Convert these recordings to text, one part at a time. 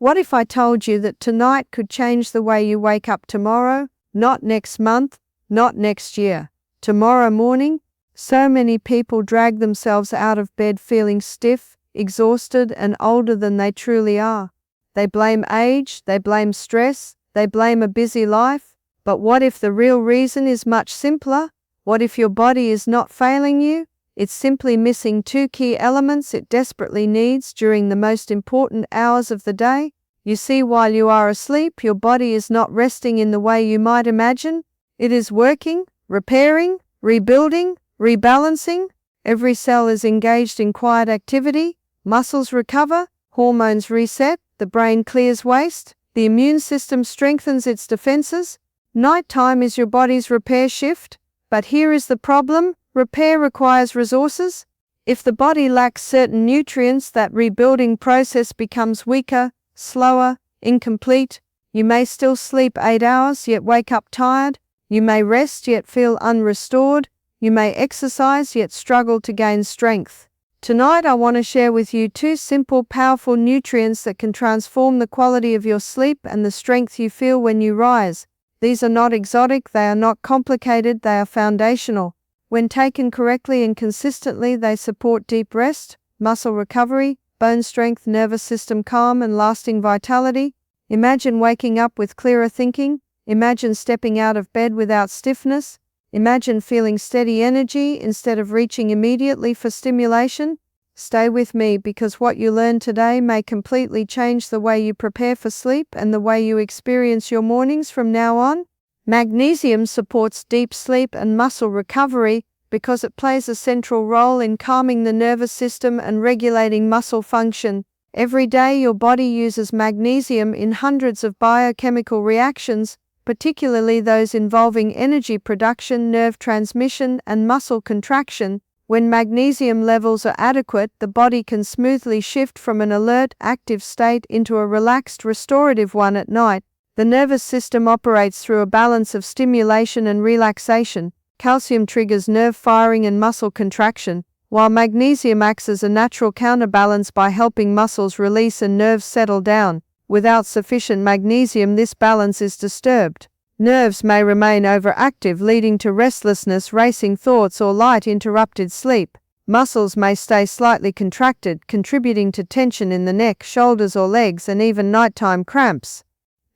What if I told you that tonight could change the way you wake up tomorrow, not next month, not next year, tomorrow morning? So many people drag themselves out of bed feeling stiff, exhausted, and older than they truly are. They blame age, they blame stress, they blame a busy life. But what if the real reason is much simpler? What if your body is not failing you? It's simply missing two key elements it desperately needs during the most important hours of the day. You see, while you are asleep, your body is not resting in the way you might imagine. It is working, repairing, rebuilding, rebalancing. Every cell is engaged in quiet activity. Muscles recover, hormones reset, the brain clears waste, the immune system strengthens its defenses. Nighttime is your body's repair shift. But here is the problem. Repair requires resources. If the body lacks certain nutrients, that rebuilding process becomes weaker, slower, incomplete. You may still sleep 8 hours, yet wake up tired. You may rest, yet feel unrestored. You may exercise, yet struggle to gain strength. Tonight I want to share with you two simple, powerful nutrients that can transform the quality of your sleep and the strength you feel when you rise. These are not exotic, they are not complicated, they are foundational. When taken correctly and consistently, they support deep rest, muscle recovery, bone strength, nervous system calm, and lasting vitality. Imagine waking up with clearer thinking. Imagine stepping out of bed without stiffness. Imagine feeling steady energy instead of reaching immediately for stimulation. Stay with me, because what you learn today may completely change the way you prepare for sleep and the way you experience your mornings from now on. Magnesium supports deep sleep and muscle recovery because it plays a central role in calming the nervous system and regulating muscle function. Every day your body uses magnesium in hundreds of biochemical reactions, particularly those involving energy production, nerve transmission, and muscle contraction. When magnesium levels are adequate, the body can smoothly shift from an alert, active state into a relaxed, restorative one at night. The nervous system operates through a balance of stimulation and relaxation. Calcium triggers nerve firing and muscle contraction, while magnesium acts as a natural counterbalance by helping muscles release and nerves settle down. Without sufficient magnesium, this balance is disturbed. Nerves may remain overactive, leading to restlessness, racing thoughts, or light, interrupted sleep. Muscles may stay slightly contracted, contributing to tension in the neck, shoulders, or legs, and even nighttime cramps.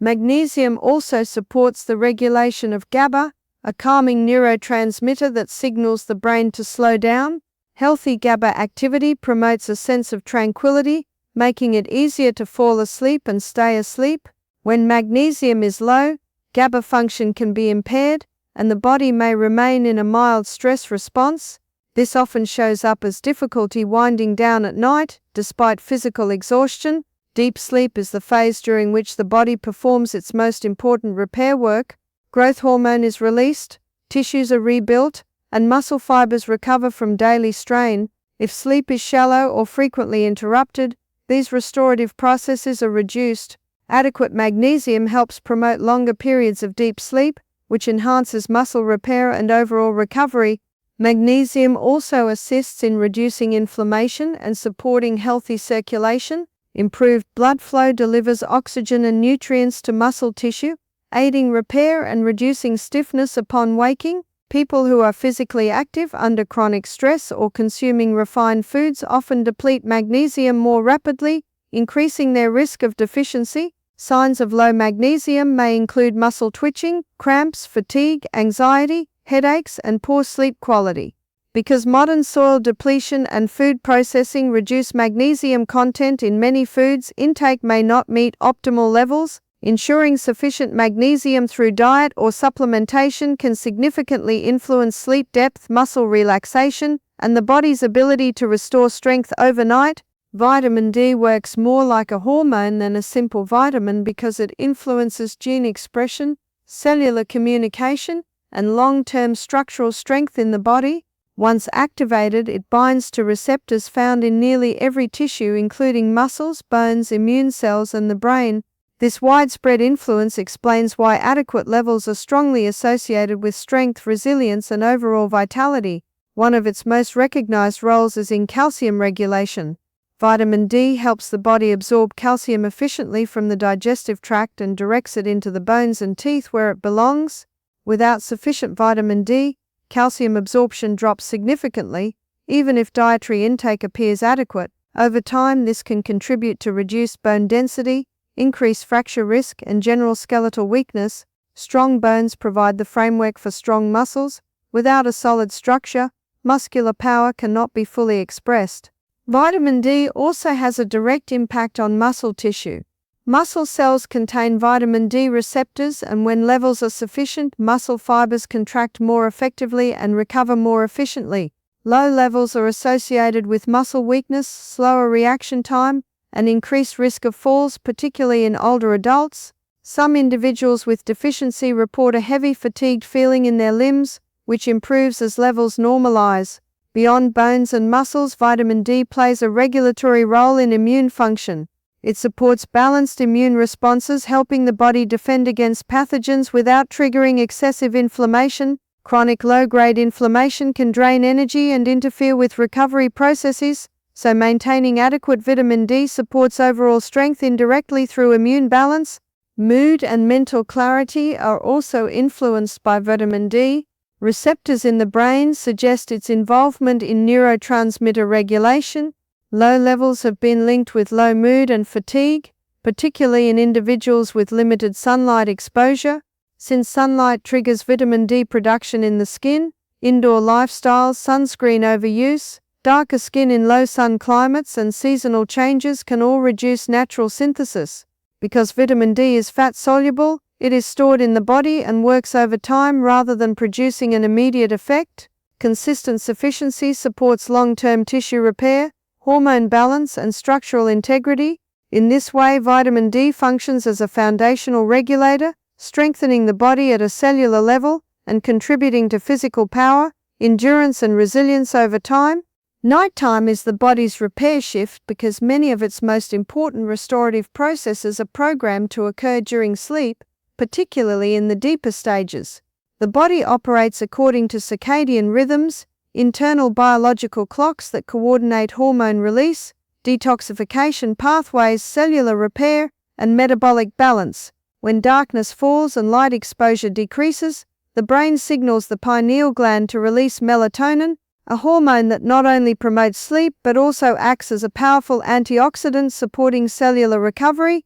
Magnesium also supports the regulation of GABA, a calming neurotransmitter that signals the brain to slow down. Healthy GABA activity promotes a sense of tranquility, making it easier to fall asleep and stay asleep. When magnesium is low, GABA function can be impaired, and the body may remain in a mild stress response. This often shows up as difficulty winding down at night, despite physical exhaustion. Deep sleep is the phase during which the body performs its most important repair work. Growth hormone is released, tissues are rebuilt, and muscle fibers recover from daily strain. If sleep is shallow or frequently interrupted, these restorative processes are reduced. Adequate magnesium helps promote longer periods of deep sleep, which enhances muscle repair and overall recovery. Magnesium also assists in reducing inflammation and supporting healthy circulation. Improved blood flow delivers oxygen and nutrients to muscle tissue, aiding repair and reducing stiffness upon waking. People who are physically active under chronic stress or consuming refined foods often deplete magnesium more rapidly, increasing their risk of deficiency. Signs of low magnesium may include muscle twitching, cramps, fatigue, anxiety, headaches, and poor sleep quality. Because modern soil depletion and food processing reduce magnesium content in many foods, intake may not meet optimal levels. Ensuring sufficient magnesium through diet or supplementation can significantly influence sleep depth, muscle relaxation, and the body's ability to restore strength overnight. Vitamin D works more like a hormone than a simple vitamin because it influences gene expression, cellular communication, and long-term structural strength in the body. Once activated, it binds to receptors found in nearly every tissue, including muscles, bones, immune cells, and the brain. This widespread influence explains why adequate levels are strongly associated with strength, resilience, and overall vitality. One of its most recognized roles is in calcium regulation. Vitamin D helps the body absorb calcium efficiently from the digestive tract and directs it into the bones and teeth where it belongs. Without sufficient vitamin D, calcium absorption drops significantly, even if dietary intake appears adequate. Over time, this can contribute to reduced bone density, increased fracture risk, and general skeletal weakness. Strong bones provide the framework for strong muscles. Without a solid structure, muscular power cannot be fully expressed. Vitamin D also has a direct impact on muscle tissue. Muscle cells contain vitamin D receptors, and when levels are sufficient, muscle fibers contract more effectively and recover more efficiently. Low levels are associated with muscle weakness, slower reaction time, and increased risk of falls, particularly in older adults. Some individuals with deficiency report a heavy, fatigued feeling in their limbs, which improves as levels normalize. Beyond bones and muscles, vitamin D plays a regulatory role in immune function. It supports balanced immune responses, helping the body defend against pathogens without triggering excessive inflammation. Chronic low-grade inflammation can drain energy and interfere with recovery processes, so maintaining adequate vitamin D supports overall strength indirectly through immune balance. Mood and mental clarity are also influenced by vitamin D. Receptors in the brain suggest its involvement in neurotransmitter regulation. Low levels have been linked with low mood and fatigue, particularly in individuals with limited sunlight exposure. Since sunlight triggers vitamin D production in the skin, indoor lifestyles, sunscreen overuse, darker skin in low sun climates, and seasonal changes can all reduce natural synthesis. Because vitamin D is fat-soluble, it is stored in the body and works over time rather than producing an immediate effect. Consistent sufficiency supports long-term tissue repair, hormone balance, and structural integrity. In this way, vitamin D functions as a foundational regulator, strengthening the body at a cellular level and contributing to physical power, endurance, and resilience over time. Nighttime is the body's repair shift because many of its most important restorative processes are programmed to occur during sleep, particularly in the deeper stages. The body operates according to circadian rhythms, internal biological clocks that coordinate hormone release, detoxification pathways, cellular repair, and metabolic balance. When darkness falls and light exposure decreases, the brain signals the pineal gland to release melatonin, a hormone that not only promotes sleep but also acts as a powerful antioxidant supporting cellular recovery.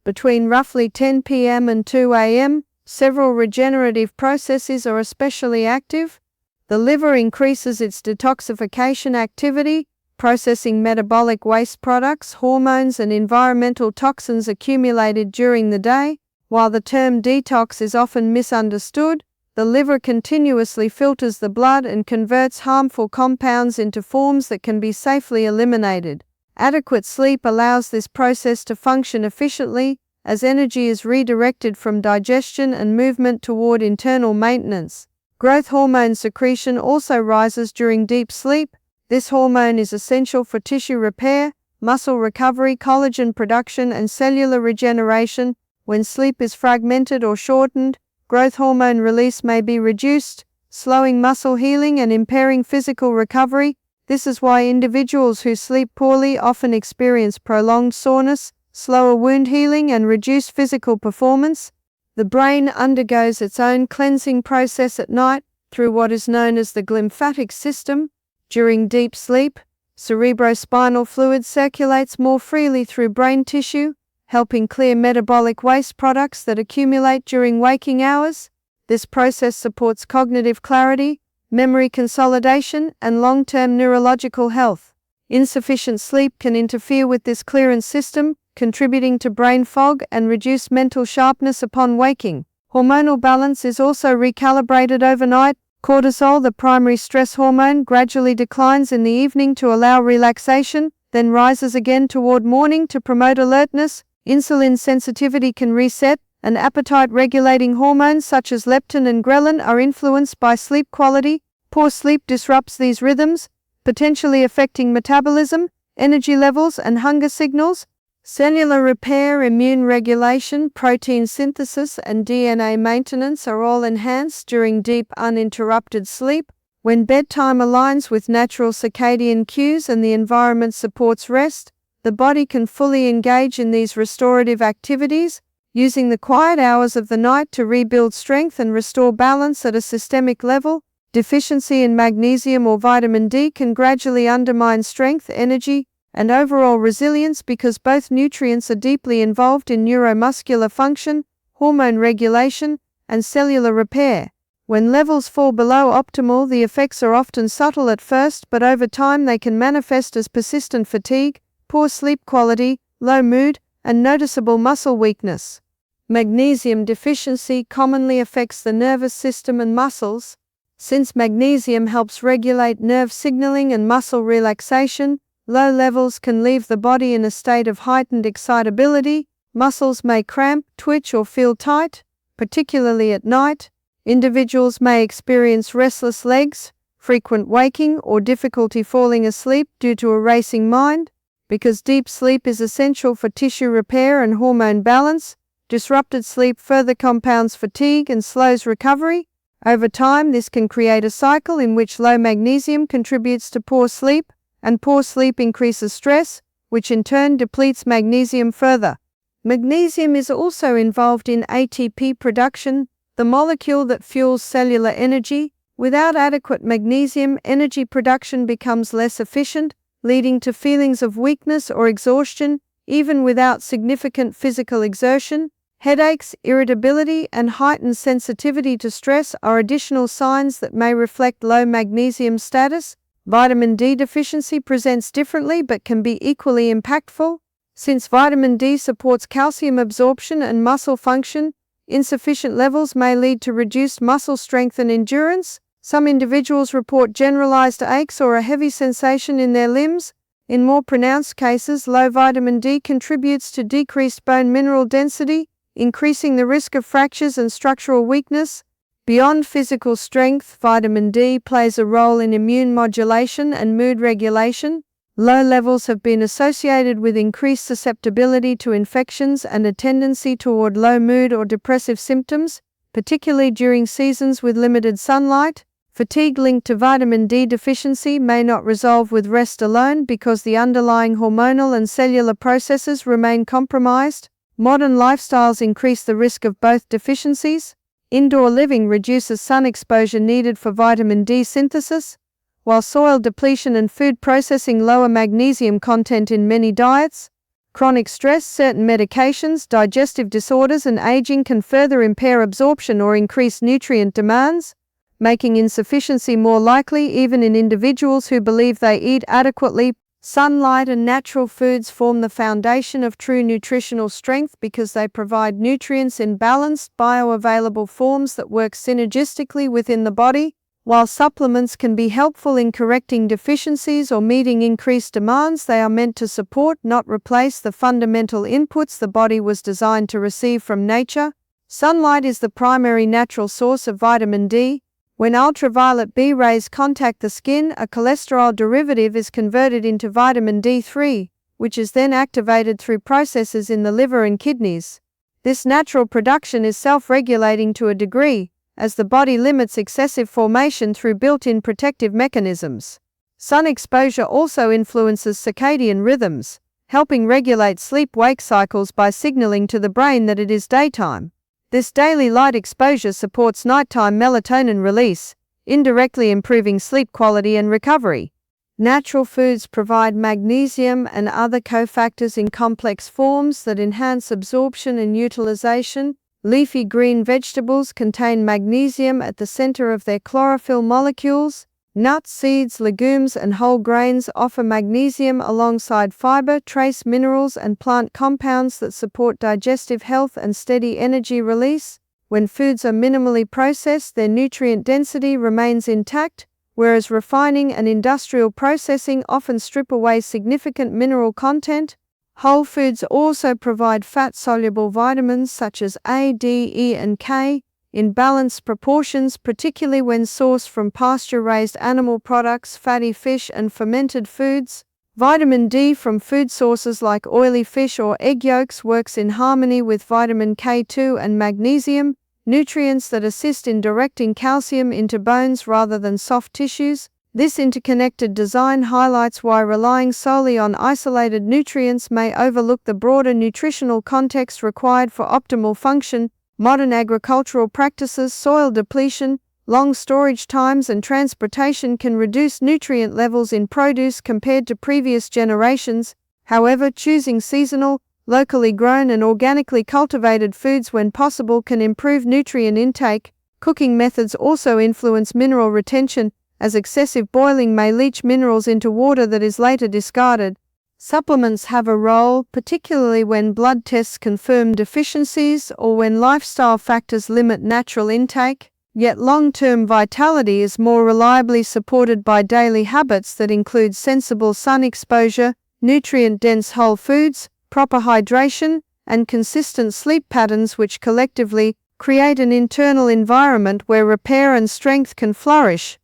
Between roughly 10 p.m. and 2 a.m., several regenerative processes are especially active. The liver increases its detoxification activity, processing metabolic waste products, hormones, and environmental toxins accumulated during the day. While the term detox is often misunderstood, the liver continuously filters the blood and converts harmful compounds into forms that can be safely eliminated. Adequate sleep allows this process to function efficiently, as energy is redirected from digestion and movement toward internal maintenance. Growth hormone secretion also rises during deep sleep. This hormone is essential for tissue repair, muscle recovery, collagen production, and cellular regeneration. When sleep is fragmented or shortened, growth hormone release may be reduced, slowing muscle healing and impairing physical recovery. This is why individuals who sleep poorly often experience prolonged soreness, slower wound healing, and reduced physical performance. The brain undergoes its own cleansing process at night through what is known as the glymphatic system. During deep sleep, cerebrospinal fluid circulates more freely through brain tissue, helping clear metabolic waste products that accumulate during waking hours. This process supports cognitive clarity, memory consolidation, and long-term neurological health. Insufficient sleep can interfere with this clearance system, contributing to brain fog and reduced mental sharpness upon waking. Hormonal balance is also recalibrated overnight. Cortisol, the primary stress hormone, gradually declines in the evening to allow relaxation, then rises again toward morning to promote alertness. Insulin sensitivity can reset, and appetite-regulating hormones such as leptin and ghrelin are influenced by sleep quality. Poor sleep disrupts these rhythms, potentially affecting metabolism, energy levels, and hunger signals. Cellular repair, immune regulation, protein synthesis, and DNA maintenance are all enhanced during deep, uninterrupted sleep. When bedtime aligns with natural circadian cues and the environment supports rest, the body can fully engage in these restorative activities, using the quiet hours of the night to rebuild strength and restore balance at a systemic level. Deficiency in magnesium or vitamin D can gradually undermine strength, energy, and overall resilience because both nutrients are deeply involved in neuromuscular function, hormone regulation, and cellular repair. When levels fall below optimal, the effects are often subtle at first, but over time they can manifest as persistent fatigue, poor sleep quality, low mood, and noticeable muscle weakness. Magnesium deficiency commonly affects the nervous system and muscles. Since magnesium helps regulate nerve signaling and muscle relaxation, low levels can leave the body in a state of heightened excitability. Muscles may cramp, twitch, or feel tight, particularly at night. Individuals may experience restless legs, frequent waking, or difficulty falling asleep due to a racing mind. Because deep sleep is essential for tissue repair and hormone balance, disrupted sleep further compounds fatigue and slows recovery. Over time, this can create a cycle in which low magnesium contributes to poor sleep, and poor sleep increases stress, which in turn depletes magnesium further. Magnesium is also involved in ATP production, the molecule that fuels cellular energy. Without adequate magnesium, energy production becomes less efficient, leading to feelings of weakness or exhaustion, even without significant physical exertion. Headaches, irritability, and heightened sensitivity to stress are additional signs that may reflect low magnesium status. Vitamin D deficiency presents differently but can be equally impactful. Since vitamin D supports calcium absorption and muscle function, insufficient levels may lead to reduced muscle strength and endurance. Some individuals report generalized aches or a heavy sensation in their limbs. In more pronounced cases, low vitamin D contributes to decreased bone mineral density, increasing the risk of fractures and structural weakness. Beyond physical strength, vitamin D plays a role in immune modulation and mood regulation. Low levels have been associated with increased susceptibility to infections and a tendency toward low mood or depressive symptoms, particularly during seasons with limited sunlight. Fatigue linked to vitamin D deficiency may not resolve with rest alone because the underlying hormonal and cellular processes remain compromised. Modern lifestyles increase the risk of both deficiencies. Indoor living reduces sun exposure needed for vitamin D synthesis, while soil depletion and food processing lower magnesium content in many diets. Chronic stress, certain medications, digestive disorders, and aging can further impair absorption or increase nutrient demands, making insufficiency more likely even in individuals who believe they eat adequately. Sunlight and natural foods form the foundation of true nutritional strength because they provide nutrients in balanced, bioavailable forms that work synergistically within the body. While supplements can be helpful in correcting deficiencies or meeting increased demands, they are meant to support, not replace, the fundamental inputs the body was designed to receive from nature. Sunlight is the primary natural source of vitamin D. When ultraviolet B rays contact the skin, a cholesterol derivative is converted into vitamin D3, which is then activated through processes in the liver and kidneys. This natural production is self-regulating to a degree, as the body limits excessive formation through built-in protective mechanisms. Sun exposure also influences circadian rhythms, helping regulate sleep-wake cycles by signaling to the brain that it is daytime. This daily light exposure supports nighttime melatonin release, indirectly improving sleep quality and recovery. Natural foods provide magnesium and other cofactors in complex forms that enhance absorption and utilization. Leafy green vegetables contain magnesium at the center of their chlorophyll molecules. Nuts, seeds, legumes, and whole grains offer magnesium alongside fiber, trace minerals, and plant compounds that support digestive health and steady energy release. When foods are minimally processed, their nutrient density remains intact, whereas refining and industrial processing often strip away significant mineral content. Whole foods also provide fat-soluble vitamins such as A, D, E, and K in balanced proportions, particularly when sourced from pasture-raised animal products, fatty fish, and fermented foods. Vitamin D from food sources like oily fish or egg yolks works in harmony with vitamin K2 and magnesium, nutrients that assist in directing calcium into bones rather than soft tissues. This interconnected design highlights why relying solely on isolated nutrients may overlook the broader nutritional context required for optimal function. Modern agricultural practices, soil depletion, long storage times, and transportation can reduce nutrient levels in produce compared to previous generations. However, choosing seasonal, locally grown, and organically cultivated foods when possible can improve nutrient intake. Cooking methods also influence mineral retention, as excessive boiling may leach minerals into water that is later discarded. Supplements have a role, particularly when blood tests confirm deficiencies or when lifestyle factors limit natural intake. Yet long-term vitality is more reliably supported by daily habits that include sensible sun exposure, nutrient-dense whole foods, proper hydration, and consistent sleep patterns, which collectively create an internal environment where repair and strength can flourish.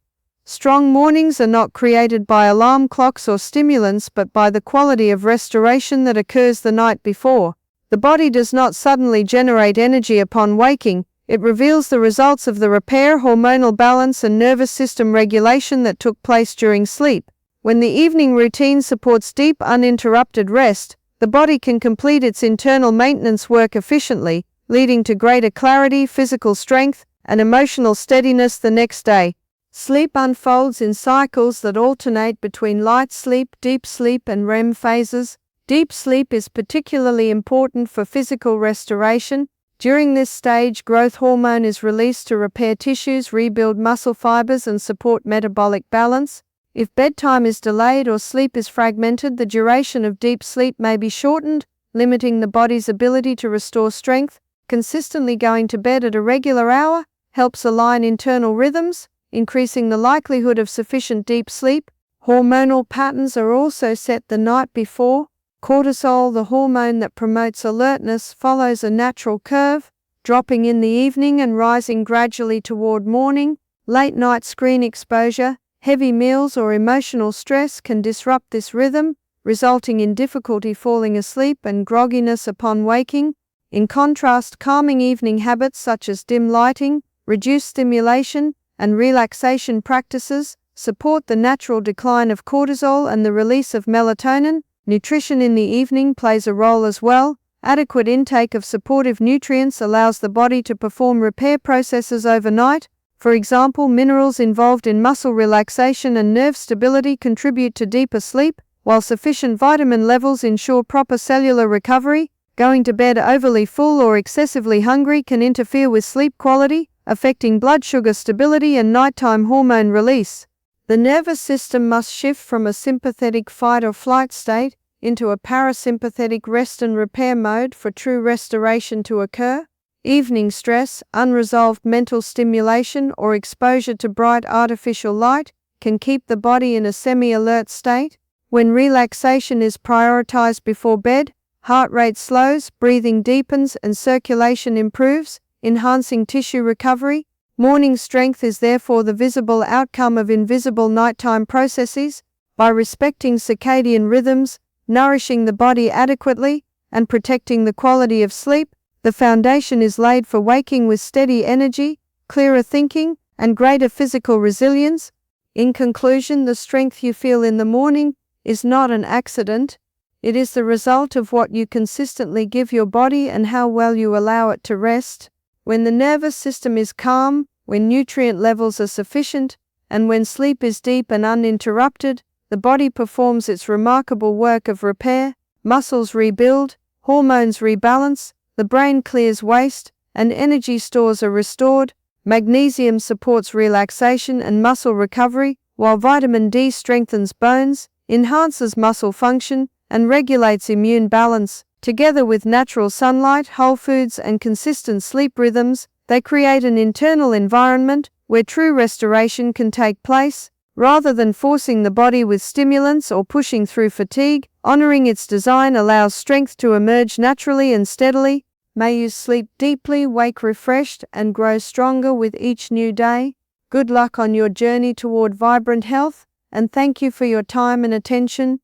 Strong mornings are not created by alarm clocks or stimulants, but by the quality of restoration that occurs the night before. The body does not suddenly generate energy upon waking. It reveals the results of the repair, hormonal balance, and nervous system regulation that took place during sleep. When the evening routine supports deep, uninterrupted rest, the body can complete its internal maintenance work efficiently, leading to greater clarity, physical strength, and emotional steadiness the next day. Sleep unfolds in cycles that alternate between light sleep, deep sleep, and REM phases. Deep sleep is particularly important for physical restoration. During this stage, growth hormone is released to repair tissues, rebuild muscle fibers, and support metabolic balance. If bedtime is delayed or sleep is fragmented, the duration of deep sleep may be shortened, limiting the body's ability to restore strength. Consistently going to bed at a regular hour helps align internal rhythms, increasing the likelihood of sufficient deep sleep. Hormonal patterns are also set the night before. Cortisol, the hormone that promotes alertness, follows a natural curve, dropping in the evening and rising gradually toward morning. Late night screen exposure, heavy meals, or emotional stress can disrupt this rhythm, resulting in difficulty falling asleep and grogginess upon waking. In contrast, calming evening habits such as dim lighting, reduced stimulation, and relaxation practices support the natural decline of cortisol and the release of melatonin. Nutrition in the evening plays a role as well. Adequate intake of supportive nutrients allows the body to perform repair processes overnight. For example, minerals involved in muscle relaxation and nerve stability contribute to deeper sleep, while sufficient vitamin levels ensure proper cellular recovery. Going to bed overly full or excessively hungry can interfere with sleep quality, affecting blood sugar stability and nighttime hormone release. The nervous system must shift from a sympathetic fight or flight state into a parasympathetic rest and repair mode for true restoration to occur. Evening stress, unresolved mental stimulation, or exposure to bright artificial light can keep the body in a semi-alert state. When relaxation is prioritized before bed, heart rate slows, breathing deepens, and circulation improves, enhancing tissue recovery. Morning strength is therefore the visible outcome of invisible nighttime processes. By respecting circadian rhythms, nourishing the body adequately, and protecting the quality of sleep, the foundation is laid for waking with steady energy, clearer thinking, and greater physical resilience. In conclusion, the strength you feel in the morning is not an accident. It is the result of what you consistently give your body and how well you allow it to rest. When the nervous system is calm, when nutrient levels are sufficient, and when sleep is deep and uninterrupted, the body performs its remarkable work of repair. Muscles rebuild, hormones rebalance, the brain clears waste, and energy stores are restored. Magnesium supports relaxation and muscle recovery, while vitamin D strengthens bones, enhances muscle function, and regulates immune balance. Together with natural sunlight, whole foods, and consistent sleep rhythms, they create an internal environment where true restoration can take place. Rather than forcing the body with stimulants or pushing through fatigue, honoring its design allows strength to emerge naturally and steadily. May you sleep deeply, wake refreshed, and grow stronger with each new day. Good luck on your journey toward vibrant health, and thank you for your time and attention.